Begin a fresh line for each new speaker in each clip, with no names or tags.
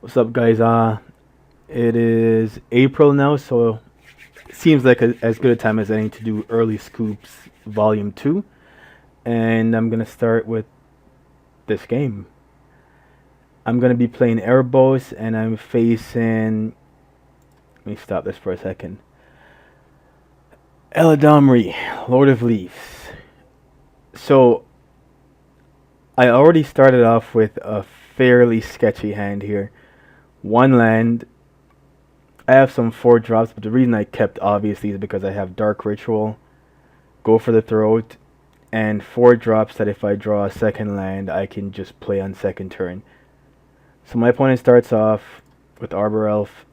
What's up, guys? It is April now, so it seems like as good a time as any to do early scoops volume 2. And I'm gonna start with this game. I'm gonna be playing Airbos, and I'm facing. Let me stop this for a second. Eladamri, Lord of Leaves. So I already started off with a fairly sketchy hand here. One land. I have some 4 drops, but the reason I kept obviously is because I have Dark Ritual, Go for the Throat, and 4 drops that if I draw a second land, I can just play on second turn. So my opponent starts off with Arbor Elf.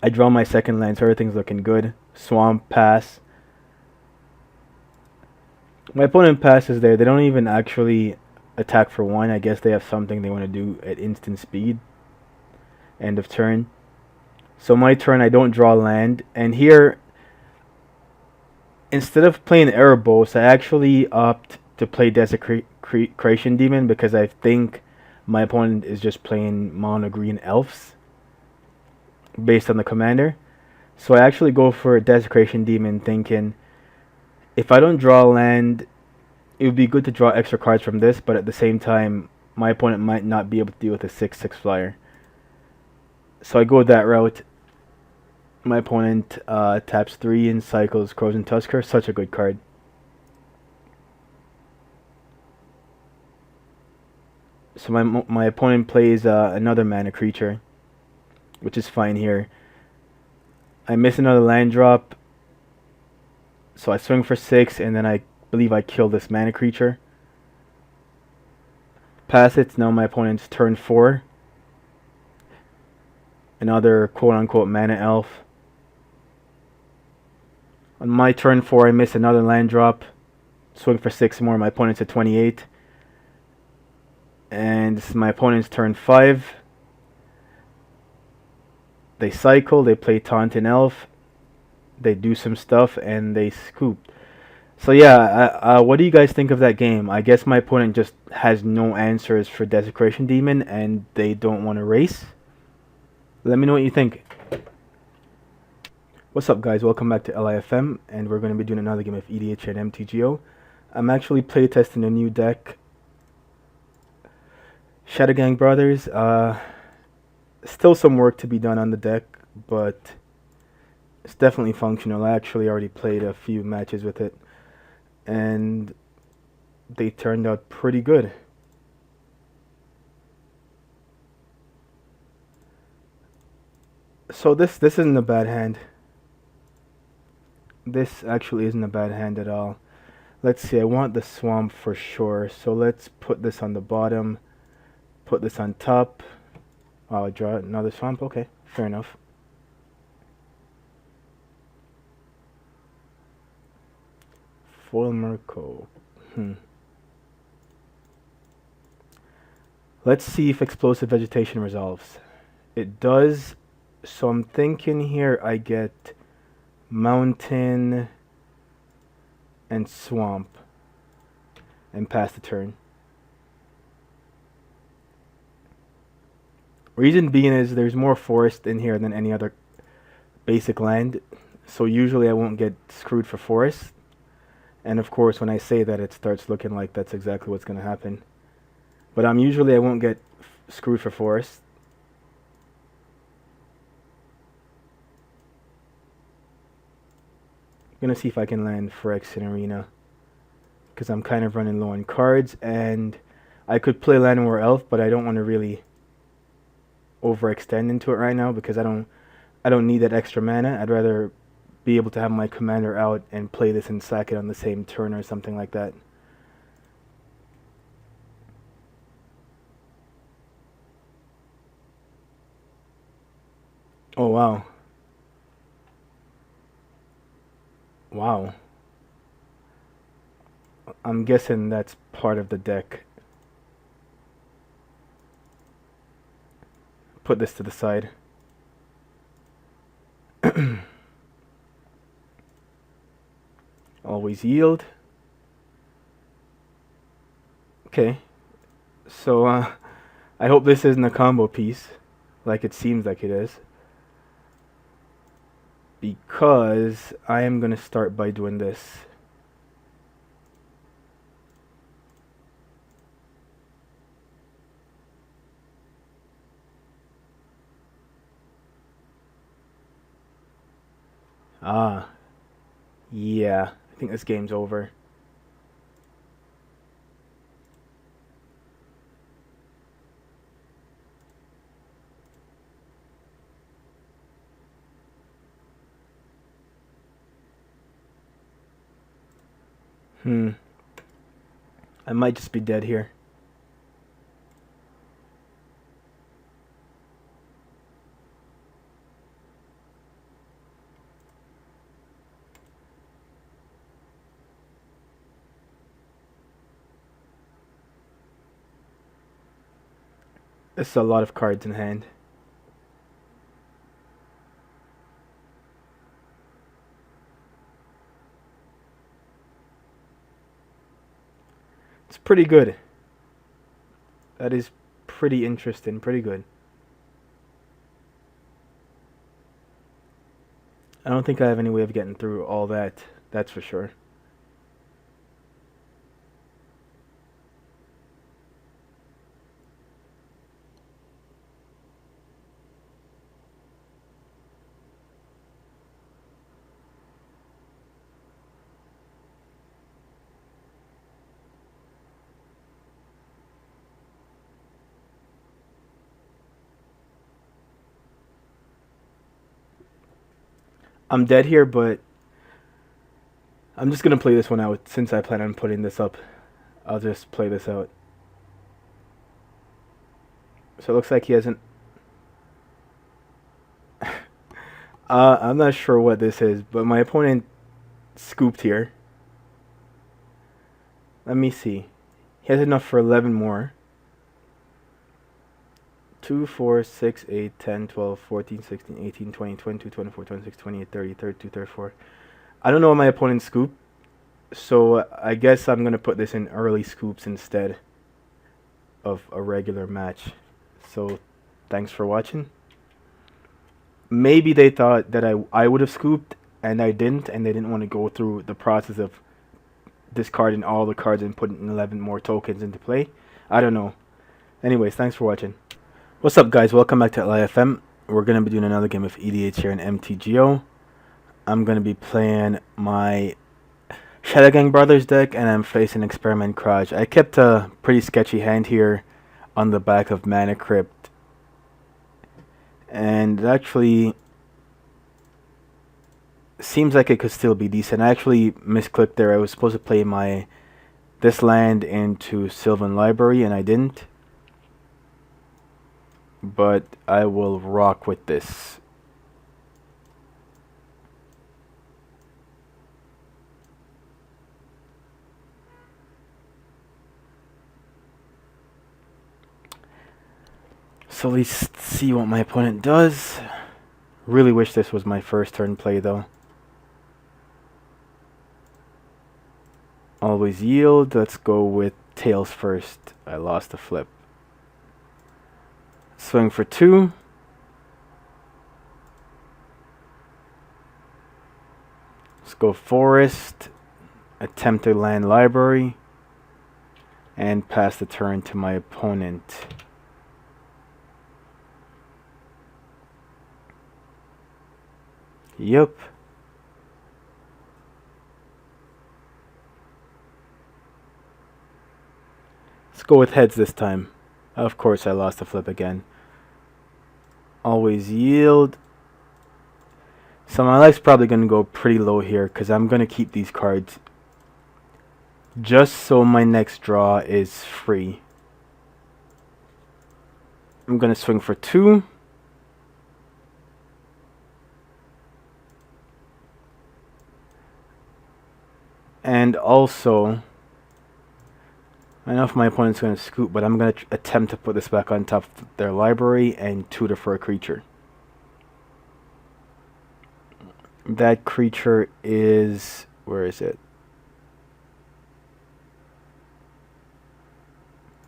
I draw my second land, so everything's looking good. Swamp, pass. My opponent passes there. They don't even actually attack for 1. I guess they have something they want to do at instant speed. End of turn. So my turn, I don't draw land. And here, instead of playing Erebos, I actually opt to play Desecration Demon because I think my opponent is just playing mono green elves based on the commander. So I actually go for a Desecration Demon thinking if I don't draw land, it would be good to draw extra cards from this, but at the same time, my opponent might not be able to deal with a 6/6 flyer. So I go that route. My opponent taps 3 and cycles Crows and Tusker. Such a good card. So my opponent plays another mana creature, which is fine here. I miss another land drop, so I swing for 6, and then I believe I kill this mana creature. Pass it. Now my opponent's turn 4. Another quote-unquote mana elf. On my turn 4, I miss another land drop. Swing for 6 more. My opponent's at 28. And this is my opponent's turn 5. They cycle, they play Taunting Elf, they do some stuff, and they scoop. So yeah, what do you guys think of that game? I guess my opponent just has no answers for Desecration Demon, and they don't want to race. Let me know what you think. What's up, guys? Welcome back to LIFM, and we're going to be doing another game of EDH and MTGO. I'm actually playtesting a new deck, Shadowgang Brothers. Still some work to be done on the deck, but it's definitely functional. I actually already played a few matches with it, and they turned out pretty good. So this isn't a bad hand. This actually isn't a bad hand at all. Let's see, I want the swamp for sure, so let's put this on the bottom, put this on top. Oh, I draw another swamp? Okay, fair enough. Foil Murko. Let's see if Explosive Vegetation resolves. It does, so I'm thinking here I get Mountain and Swamp and pass the turn. Reason being is there's more forest in here than any other basic land, so usually I won't get screwed for forest. And of course, when I say that, it starts looking like that's exactly what's going to happen. But usually I won't get screwed for forest. I'm going to see if I can land Phyrex in Arena, because I'm kind of running low on cards, and I could play Lanor Elf, but I don't want to really overextend into it right now because I don't need that extra mana. I'd rather be able to have my commander out and play this and sack it on the same turn or something like that. Oh wow. Wow. I'm guessing that's part of the deck. Put this to the side. Always yield. Okay. So I hope this isn't a combo piece, like it seems like it is. Because I am going to start by doing this. Ah, yeah. I think this game's over. I might just be dead here. This is a lot of cards in hand. It's pretty good. That is pretty interesting, pretty good. I don't think I have any way of getting through all that, that's for sure. I'm dead here, but I'm just gonna play this one out since I plan on putting this up. I'll just play this out. So it looks like he hasn't. I'm not sure what this is, but my opponent scooped here. Let me see. He has enough for 11 more. 2, 4, 6, 8, 10, 12, 14, 16, 18, 20, 22, 24, 26, 28, 30, 32, 34. I don't know what my opponent scooped, so I guess I'm going to put this in early scoops instead of a regular match. So thanks for watching. Maybe they thought that I would have scooped and I didn't, and they didn't want to go through the process of discarding all the cards and putting 11 more tokens into play. I don't know. Anyways, thanks for watching. What's up, guys? Welcome back to LIFM. We're going to be doing another game of EDH here in MTGO. I'm going to be playing my Shadow Gang Brothers deck, and I'm facing Experiment Crotch. I kept a pretty sketchy hand here on the back of Mana Crypt, and it actually seems like it could still be decent. I actually misclicked there. I was supposed to play this land into Sylvan Library, and I didn't. But I will rock with this. So let's see what my opponent does. Really wish this was my first turn play though. Always yield. Let's go with tails first. I lost the flip. Swing for 2. Let's go forest. Attempt to land library. And pass the turn to my opponent. Yep. Let's go with heads this time. Of course I lost the flip again. Always yield. So my life's probably going to go pretty low here because I'm going to keep these cards just so my next draw is free. I'm going to swing for 2. And also, I know if my opponent's going to scoop, but I'm going to attempt to put this back on top of their library and tutor for a creature. That creature is... where is it?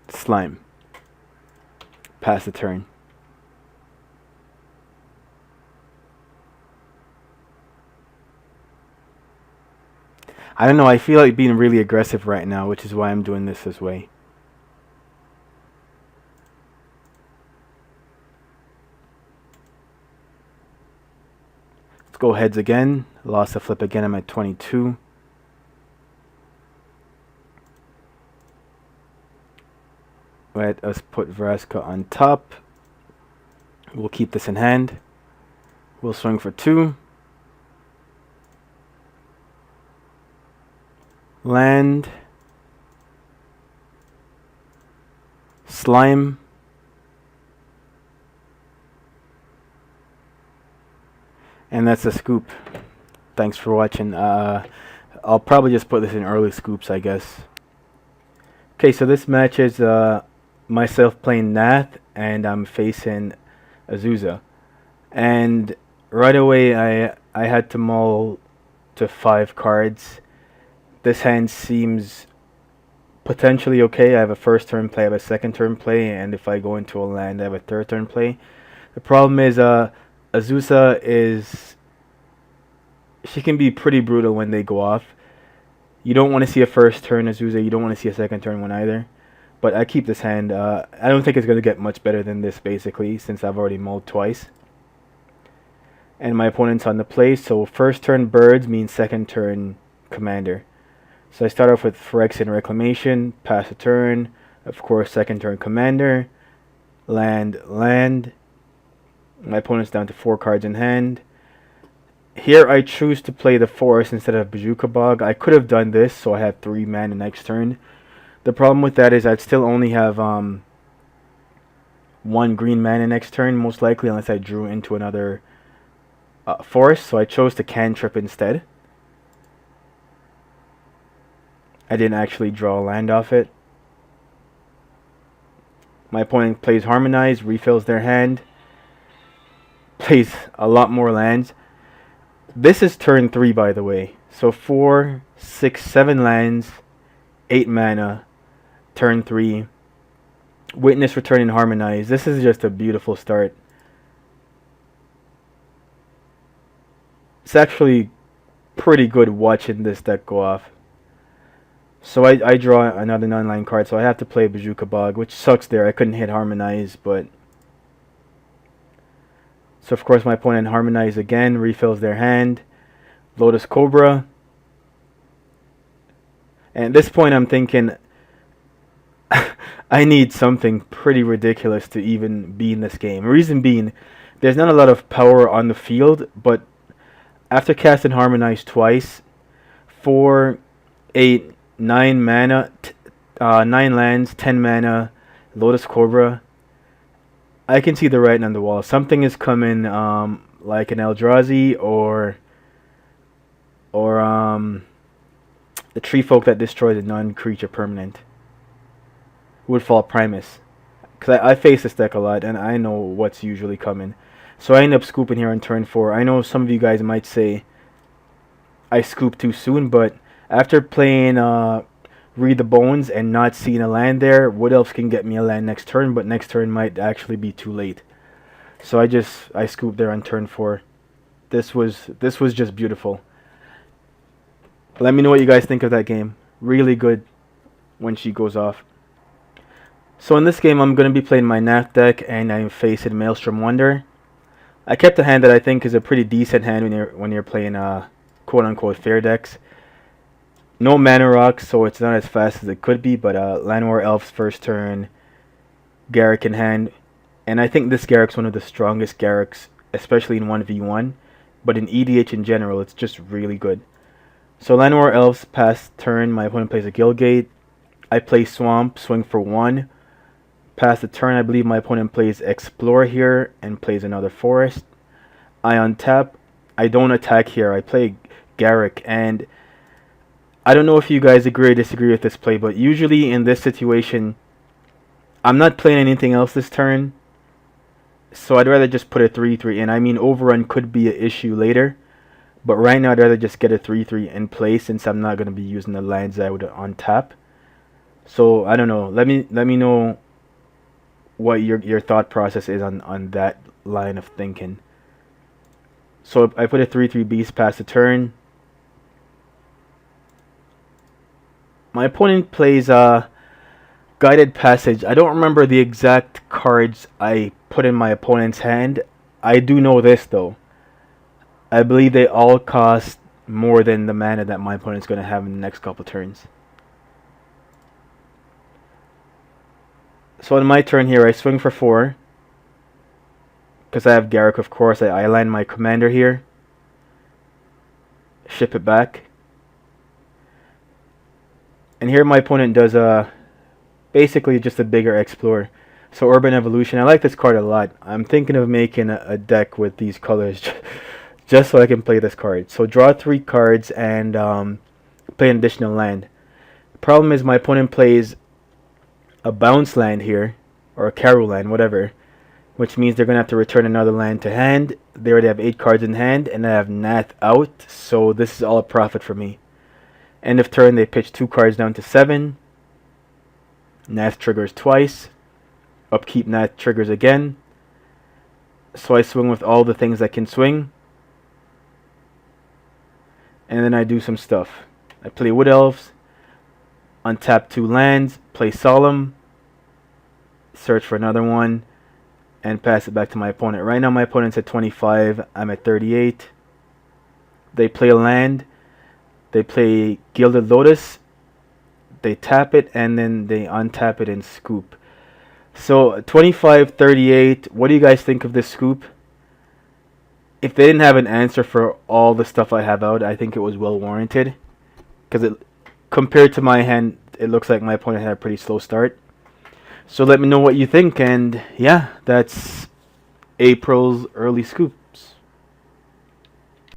Slime. pass the turn. I don't know, I feel like being really aggressive right now, which is why I'm doing this way. Let's go heads again. Lost the flip again, I'm at 22. Let us put Vraska on top. We'll keep this in hand. We'll swing for 2. Land. Slime. And that's a scoop. Thanks for watching. I'll probably just put this in early scoops, I guess. Okay, so this match is myself playing Nath, and I'm facing Azusa. And right away, I had to mull to 5 cards. This hand seems potentially okay. I have a first turn play, I have a second turn play, and if I go into a land, I have a third turn play. The problem is Azusa she can be pretty brutal when they go off. You don't want to see a first turn Azusa, you don't want to see a second turn one either. But I keep this hand. I don't think it's going to get much better than this, basically, since I've already mulled twice. And my opponent's on the play, so first turn birds means second turn commander. So I start off with Phyrexian Reclamation, pass a turn, of course second turn commander, land. My opponent's down to 4 cards in hand. Here I choose to play the forest instead of Bazooka Bog. I could have done this, so I had 3 mana next turn. The problem with that is I'd still only have 1 green mana next turn, most likely, unless I drew into another forest, so I chose to cantrip instead. I didn't actually draw a land off it. My opponent plays Harmonize, refills their hand, plays a lot more lands. This is turn 3, by the way. So 4, 6, 7 lands, 8 mana, turn 3. Witness, Return, and Harmonize. This is just a beautiful start. It's actually pretty good watching this deck go off. So I draw another non-line card, so I have to play Bazooka Bog, which sucks there. I couldn't hit Harmonize, but... So of course my opponent Harmonize again, refills their hand. Lotus Cobra. And at this point I'm thinking... I need something pretty ridiculous to even be in this game. Reason being, there's not a lot of power on the field, but after casting Harmonize twice, 4, 8, 9 mana, 9 lands, 10 mana, Lotus Cobra, I can see the writing on the wall. Something is coming, like an Eldrazi or the Tree Folk that destroys a non-creature permanent. Woodfall Primus. Because I face this deck a lot, and I know what's usually coming. So I end up scooping here on turn 4. I know some of you guys might say I scooped too soon, but after playing Read the Bones and not seeing a land there, Wood Elves can get me a land next turn, but next turn might actually be too late. So I scooped there on turn 4. This was just beautiful. Let me know what you guys think of that game. Really good when she goes off. So in this game, I'm going to be playing my Nath deck, and I'm facing Maelstrom Wonder. I kept a hand that I think is a pretty decent hand when you're playing quote-unquote fair decks. No mana rocks, so it's not as fast as it could be, but Lanor Elves first turn, Garruk in hand. And I think this Garruk's one of the strongest Garruks, especially in 1v1. But in EDH in general, it's just really good. So Lanor Elves pass turn, my opponent plays a Guildgate. I play Swamp, swing for 1. Pass the turn, I believe my opponent plays Explore here and plays another Forest. I untap. I don't attack here. I play Garruk, and I don't know if you guys agree or disagree with this play, but usually in this situation, I'm not playing anything else this turn, so I'd rather just put a 3-3 in. I mean, Overrun could be an issue later, but right now I'd rather just get a 3-3 in play since I'm not going to be using the lands I would untap. So I don't know. Let me know what your thought process is on that line of thinking. So I put a 3/3 beast past the turn. My opponent plays Guided Passage. I don't remember the exact cards I put in my opponent's hand. I do know this though. I believe they all cost more than the mana that my opponent's going to have in the next couple turns. So on my turn here, I swing for 4. Because I have Garruk, of course. I line my commander here. Ship it back. And here my opponent does basically just a bigger Explorer. So Urban Evolution, I like this card a lot. I'm thinking of making a deck with these colors just so I can play this card. So draw 3 cards and play an additional land. Problem is my opponent plays a bounce land here, or a Carol land, whatever, which means they're going to have to return another land to hand. They already have 8 cards in hand, and I have Nath out, so this is all a profit for me. End of turn, they pitch 2 cards down to 7. Nath triggers twice. Upkeep Nath triggers again. So I swing with all the things I can swing. And then I do some stuff. I play Wood Elves. Untap 2 lands. Play Solemn. Search for another one. And pass it back to my opponent. Right now my opponent's at 25. I'm at 38. They play a land. They play Gilded Lotus. They tap it and then they untap it and scoop. So 25, 38. What do you guys think of this scoop? If they didn't have an answer for all the stuff I have out, I think it was well warranted. Because compared to my hand, it looks like my opponent had a pretty slow start. So let me know what you think. And yeah, that's April's early scoop.